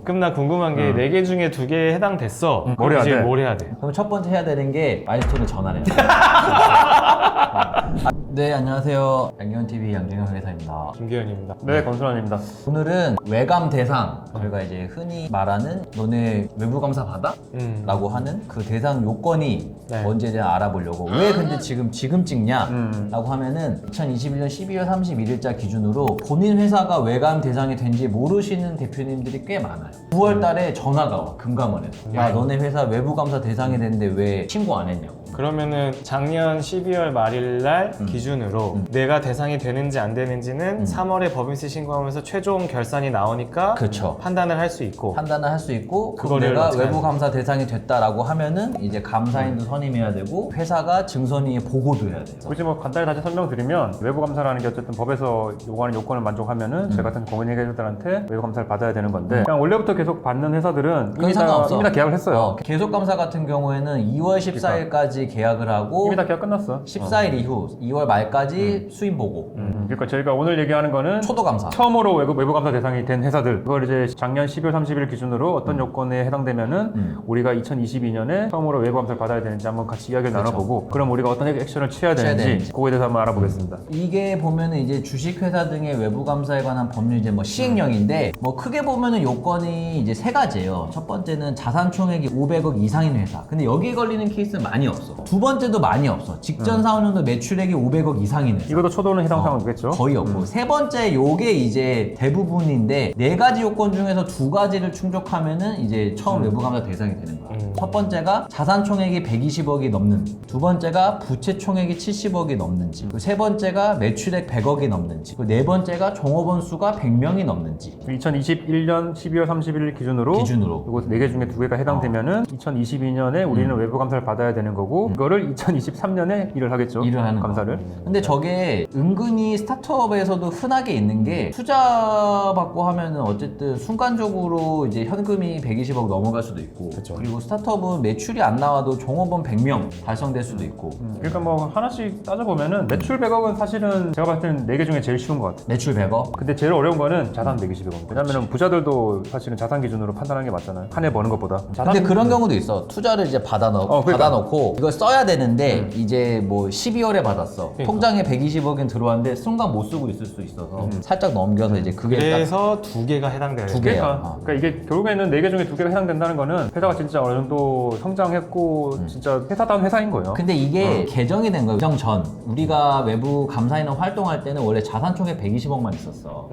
그럼 나 궁금한 게 4개 중에 2개에 해당됐어. 뭘 해야 이제 돼? 뭘 해야 돼? 그럼 첫 번째 해야 되는 게 마일스톤에 전화를 해야 돼. 네, 안녕하세요. 양견TV 양준영 회사입니다. 김기현입니다. 네, 권순환입니다. 오늘은 외감 대상, 저희가 이제 흔히 말하는 너네 외부 감사 받아? 라고 하는 그 대상 요건이 네. 뭔지에 대해 알아보려고. 왜 근데 지금 찍냐? 라고 하면은 2021년 12월 31일자 기준으로 본인 회사가 외감 대상이 된지 모르시는 대표님들이 꽤 많아요. 9월 달에 전화가 와, 금감원에서. 야, 너네 회사 외부 감사 대상이 됐는데 왜 신고 안 했냐고. 그러면은 작년 12월 말일 날 기준으로 내가 대상이 되는지 안 되는지는 3월에 법인세 신고하면서 최종 결산이 나오니까 그렇죠. 판단을 할 수 있고 판단을 할 수 있고, 그럼 그거를 내가 어떻게 외부 하는 감사 대상이 됐다라고 하면은 이제 감사인도 선임해야 되고 회사가 증선위에 보고도 해야 돼요. 굳이 뭐 간단히 다시 설명드리면 외부 감사라는 게 어쨌든 법에서 요구하는 요건을 만족하면은 저희 같은 공인회계사들한테 외부 감사를 받아야 되는 건데 그냥 원래부터 계속 받는 회사들은 그건 상관없어. 이미 다 계약을 했어요. 계속 감사 같은 경우에는 2월 14일까지 계약을 하고 이미 다 계약 끝났어. 14일 이후 2월 말까지 수임 보고 그러니까 저희가 오늘 얘기하는 거는 초도 감사. 처음으로 외부 감사 대상이 된 회사들, 그걸 이제 작년 12월 30일 기준으로 어떤 요건에 해당되면은 우리가 2022년에 처음으로 외부 감사를 받아야 되는지 한번 같이 이야기를 나눠보고, 그럼 우리가 어떤 액션을 취해야 되는지 그거에 대해서 한번 알아보겠습니다. 이게 보면은 이제 주식회사 등의 외부 감사에 관한 법률 이제 뭐 시행령인데 뭐 크게 보면은 요건이 이제 3가지예요. 첫 번째는 자산 총액이 500억 이상인 회사. 근데 여기에 걸리는 케이스는 많이 없어. 두 번째도 많이 없어. 직전 사원년도 매출액이 500억 이상인 회사. 이것도 초도는 해당 사항이겠죠? 거의 없고. 세 번째 요게 이제 대부분인데 4가지 요건 중에서 2가지를 충족하면은 이제 처음 외부 감사 대상이 되는 거야. 첫 번째가 자산 총액이 120억이 넘는, 두 번째가 부채 총액이 70억이 넘는지, 그리고 세 번째가 매출액 100억이 넘는지, 그리고 네 번째가 종업원 수가 100명이 넘는지. 2021년 12월 31일 기준으로 이거 4개 중에 2개가 해당되면은 2022년에 우리는 외부 감사를 받아야 되는 거고, 이거를 2023년에 일을 하겠죠. 일을 하는 감사를. 근데 저게 은근히 스타트업에서도 흔하게 있는 게 투자 받고 하면은 어쨌든 순간적으로 이제 현금이 120억 넘어갈 수도 있고, 그리고 스타트업은 매출이 안 나와도 종업원 100명 달성될 수도 있고. 그러니까 뭐 하나씩 따져보면은 매출 100억은 사실은 제가 봤을 때는 4개 중에 제일 쉬운 것 같아요. 매출 100억? 근데 제일 어려운 거는 자산 120억. 왜냐면은 부자들도 사실은 자산 기준으로 판단하는 게 맞잖아요. 한 해 버는 것보다. 근데 그런 경우도 있어. 투자를 이제 받아놓고 이걸 써야 되는데 이제 뭐 12월에 받았어. 통장에 120억은 들어왔는데 순간 못 쓰고 있을 수 있어서 살짝 넘겨서 이제 그게 그래서 2개가 해당돼요. 두 개. 그러니까 이게 결국에는 4개 중에 2개가 해당된다는 거는 회사가 진짜 어느 정도 성장했고 진짜 회사다운 회사인 거예요. 근데 이게 개정이 된 거예요. 개정 전 우리가 외부 감사인원 활동할 때는 원래 자산 총액 120억만 있었어.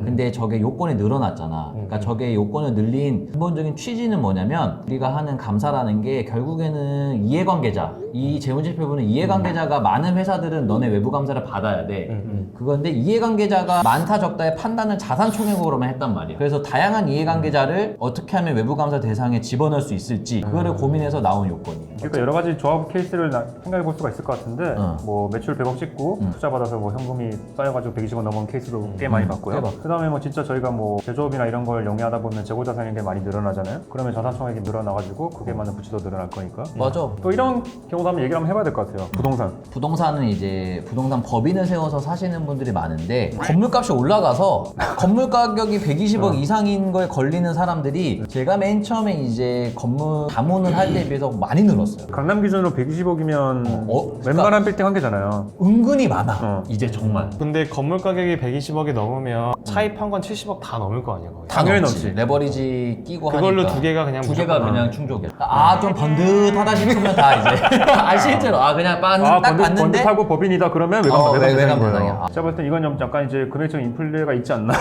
근데 저게 요건이 늘어났잖아. 그러니까 저게 요건을 늘린 근본적인 취지는 뭐냐면, 우리가 하는 감사라는 게 결국에는 이해관계자, 이 재무제표부는 이해관계자가 많은 회사들은 너네 외부 감사를 받아야 돼. 그건데 이해관계자가 많다 적다의 판단을 자산 총액으로만 했단 말이야. 그래서 다양한 이해관계자를 어떻게 하면 외부 감사 대상에 집어넣을 수 있을지 그거를 고민해서 나온 요건이에요. 그러니까 여러 가지 조합 케이스를 생각해 볼 수가 있을 것 같은데 뭐 매출 100억 찍고 투자 받아서 뭐 현금이 쌓여가지고 120억 넘은 케이스도 꽤 많이 봤고요. 그다음에 뭐 진짜 저희가 뭐 제조업이나 이런 걸 영위하다 보면 재고 자산이 게 많이 늘어나잖아요. 그러면 자산 총액이 늘어나가지고 그게 맞는 부채도 늘어날 거니까. 맞아. 또 이런 경우도 한번 얘기를 한번 해봐야 될 것 같아요. 부동산은 이제 부동산 법인을 세워서 사시는 분들이 많은데 건물값이 올라가서 건물 가격이 120억 이상인 거에 걸리는 사람들이 제가 맨 처음에 이제 건물 자문을 할 때에 비해서 많이 늘었어요. 강남 기준으로 120억이면 그러니까 웬만한 빌딩 한 개잖아요. 은근히 많아. 이제 정말. 근데 건물 가격이 120억이 넘으면 차입한 건 70억 다 넘을 거 아니야. 거의. 다 당연히 넘지. 넘지. 레버리지 끼고 그걸로 하니까 2개가 그냥 두 개가 무조건 그냥 충족이야. 좀 번듯하다 싶으면 다 이제 실제로 그냥 딱 봤는데 번듯하고 법인이다 그러면 외감 외감 거예요. 대상이야. 제가 볼 땐 이건 좀 약간 이제 금액적인 인플레가 있지 않나.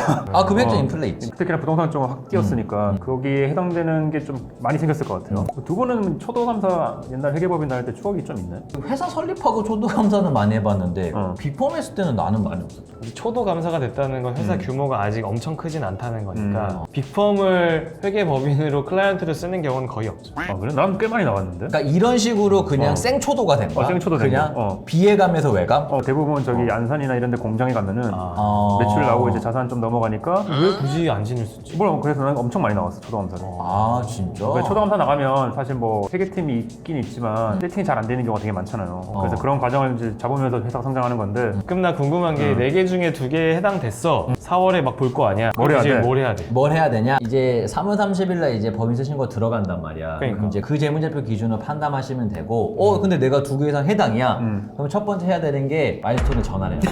금액적 인플레 있지. 특히나 부동산 쪽은 확 뛰었으니까 거기에 해당되는 게 좀 많이 생겼을 것 같아요. 두 분은 초도감사 옛날 회계법인 다닐 때 추억이 좀 있나요? 회사 설립하고 초도 감사는 많이 해봤는데 비펌 했을 때는 나는 많이 없었어. 초도 감사가 됐다는 건 회사 규모가 아직 엄청 크진 않다는 거니까 빅펌을 회계법인으로 클라이언트를 쓰는 경우는 거의 없죠. 그래? 난 꽤 많이 나왔는데? 그러니까 이런 식으로 그냥 생초도가 된 거야. 생초도 된 그냥 거. 비해감에서 결감? 대부분 저기 안산이나 이런 데 공장에 가면은 어. 매출 나오고 이제 자산 좀 넘어가니까 왜 굳이 안 지닐 수 있지? 물론 그래서 난 엄청 많이 나왔어 초도감사를. 아 진짜? 초도감사 나가면 사실 뭐 회계팀이 있긴 있지만 세팅이 잘 안 되는 경우가 되게 많잖아요. 그래서 그런 과정을 이제 잡으면서 회사가 성장하는 건데 그럼 나 궁금한 게 4개 중에 2개에 해당됐어. 4월에 막 볼 거 아니야? 뭘 해야 이제 돼? 뭘 해야 돼? 뭘 해야 되냐? 이제 3월 30일 날 이제 법인세 신고 들어간단 말이야. 그러니까. 그럼 이제 그 재무제표 기준으로 판단하시면 되고, 근데 내가 2개 이상 해당이야. 그럼 첫 번째 해야 되는 게 마일스톤을 전환해야 돼.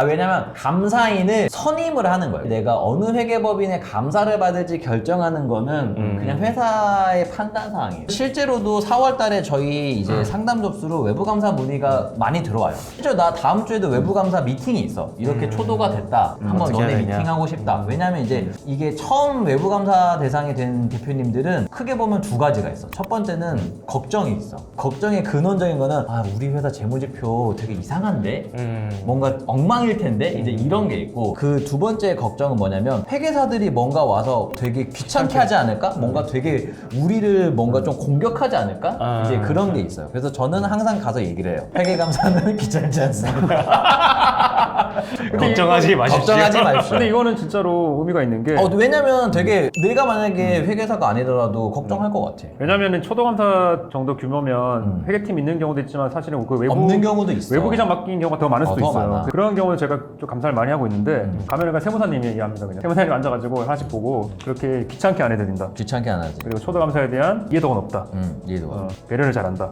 왜냐면 감사인을 선임을 하는 거예요. 내가 어느 회계법인에 감사를 받을지 결정하는 거는 그냥 회사의 판단 사항이에요. 실제로도 4월 달에 저희 이제 상담 접수로 외부 감사 문의가 많이 들어와요. 실제로 나 다음 주에도 외부 감사 미팅이 있어. 이렇게 초도가 됐다. 한번 어떻게 너네 해야 되냐? 미팅하고 싶다. 왜냐면 이제 이게 처음 외부 감사 대상이 된 대표님들은 크게 보면 2가지가 있어. 첫 번째는 걱정이 있어. 걱정의 근원적인 거는 우리 회사 재무제표 되게 이상한데? 뭔가 엉망일 텐데? 이제 이런 게 있고, 그 두 번째 걱정은 뭐냐면 회계사들이 뭔가 와서 되게 귀찮게 하지 않을까? 뭔가 되게 우리를 뭔가 좀 공격하지 않을까? 이제 그런 게 있어요. 그래서 저는 항상 가서 얘기를 해요. 회계감사는 귀찮지 않습니다. 걱정하지 마십시오. 걱정하지 마십시오. 근데 이거는 진짜로 의미가 있는 게 왜냐면 되게 내가 만약에 회계사가 아니더라도 걱정할 것 같아. 왜냐면은 초도감사 정도 규모면 회계팀 있는 경우도 있지만 사실은 그 외부 없는 경우도 있어. 외부 기장 맡긴 경우가 더 많을 수도 더 있어요. 많아. 그런 경우는 제가 좀 감사를 많이 하고 있는데 가면은 그냥 세무사님이 얘기합니다. 그냥 세무사님이 앉아가지고 하나씩 보고 그렇게 귀찮게 안 해드린다. 귀찮게 안 하지. 그리고 초도감사에 대한 이해도가 높다. 이해도. 배려를 잘한다.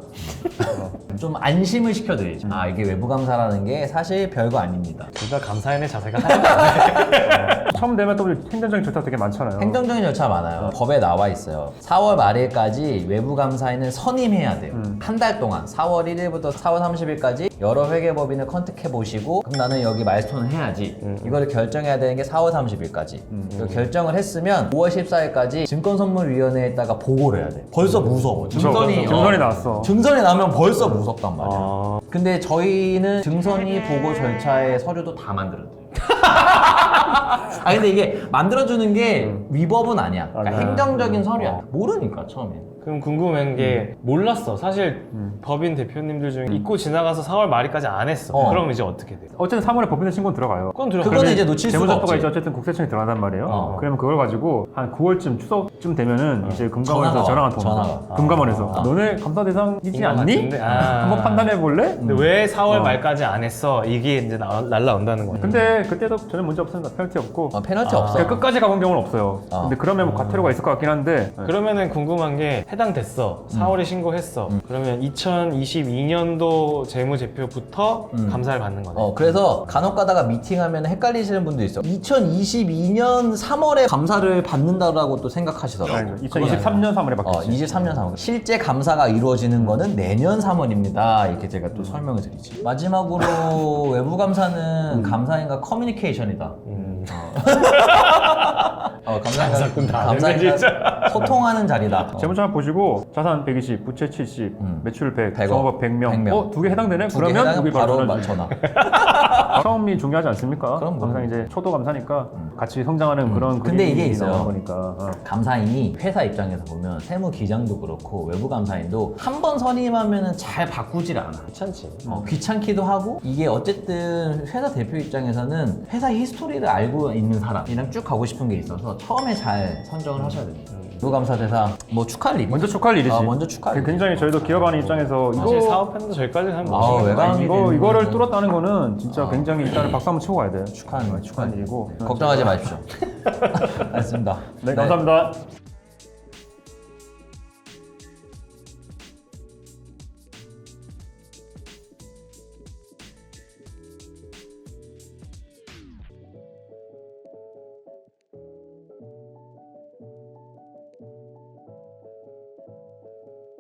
좀 안심을 시켜드리죠. 이게 외부 감사라는 게 사실 별거 아닙니다. 둘 다 감사인의 자세가 하나도 안 돼. 처음 되면 또 행정적인 절차 되게 많잖아요. 행정적인 절차 많아요. 법에 나와 있어요. 4월 말일까지 외부 감사인을 선임해야 돼요. 한 달 동안 4월 1일부터 4월 30일까지 여러 회계법인을 컨택해 보시고, 그럼 나는 여기 마일스톤을 해야지. 이거를 결정해야 되는 게 4월 30일까지. 이거 결정을 했으면 5월 14일까지 증권선물위원회에다가 보고를 해야 돼. 벌써 무서워. 증선이 나왔어. 증선이 나면 벌써 무섭단 말이야. 근데 저희는 증선이 보고 절차의 서류도 다 만들어드려요. 근데 이게 만들어주는 게 위법은 아니야. 그러니까 행정적인 서류야. 모르니까 처음에. 그럼 궁금한 게 몰랐어. 사실 법인 대표님들 중에 잊고 지나가서 4월 말일까지 안 했어. 그럼 이제 어떻게 돼? 어쨌든 3월에 법인세 신고는 들어가요. 그건 들어가. 그거는 이제 놓칠 수가 재무제표가 없지. 이제 어쨌든 국세청에 들어간단 말이에요. 그러면 그걸 가지고 한 9월쯤 추석쯤 되면은 이제 금감원에서 전화가 옵니다. 전화가. 금감원에서 너네 감사 대상이지 인것 않니? 같은데? 한번 판단해 볼래? 근데 왜 4월 말까지 안 했어? 이게 이제 날라온다는 거야. 근데 그때도 전혀 문제 없습니다. 페널티 없고. 페널티 없어. 그냥 끝까지 가본 경우는 없어요. 근데 그러면 뭐 과태료가 있을 것 같긴 한데. 그러면은 궁금한 게 해당됐어. 4월에 신고했어. 그러면 2022년도 재무제표부터 감사를 받는 거네. 그래서 간혹 가다가 미팅하면 헷갈리시는 분도 있어. 2022년 3월에 감사를 받는다라고 또 생각하시더라고. 아니, 2023년 3월에 받겠지. 23년 3월. 실제 감사가 이루어지는 거는 내년 3월입니다. 이렇게 제가 또 설명을 드리지. 마지막으로 외부 감사는 감사인과 커뮤니케이션이다. 감사인과 소통하는 자리다. 재무장 보시고 자산 120, 부채 70, 매출 100, 100억, 종업원 100명. 100명. 두 개 해당되네? 두 개 그러면 해당하면 우리 바로 전화. 전화. 처음이 중요하지 않습니까? 그럼. 항상 이제 초도 감사니까 같이 성장하는 그런 근데 이게 그림이 있어요. 나오는 거니까. 감사인이 회사 입장에서 보면 세무기장도 그렇고 외부 감사인도 한 번 선임하면 잘 바꾸질 않아. 괜찮지. 귀찮기도 하고, 이게 어쨌든 회사 대표 입장에서는 회사 히스토리를 알고 있는 사람이랑 쭉 가고 싶은 게 있어서 처음에 잘 선정을 하셔야 됩니다. 외부 감사 대상 뭐 축하할 일이 먼저 축하할 일이지. 먼저 축하할 일이지. 굉장히 저희도 기업하는 입장에서 사실 이거 사업했는데 저기까지 하면 외곽이 이거를 되면은- 뚫었다는 거는 진짜 굉장히 일단은 박수 한번 치고 가야 돼. 축하하는 축하한 일이고. 걱정하지 마십시오. 알겠습니다. 네, 감사합니다.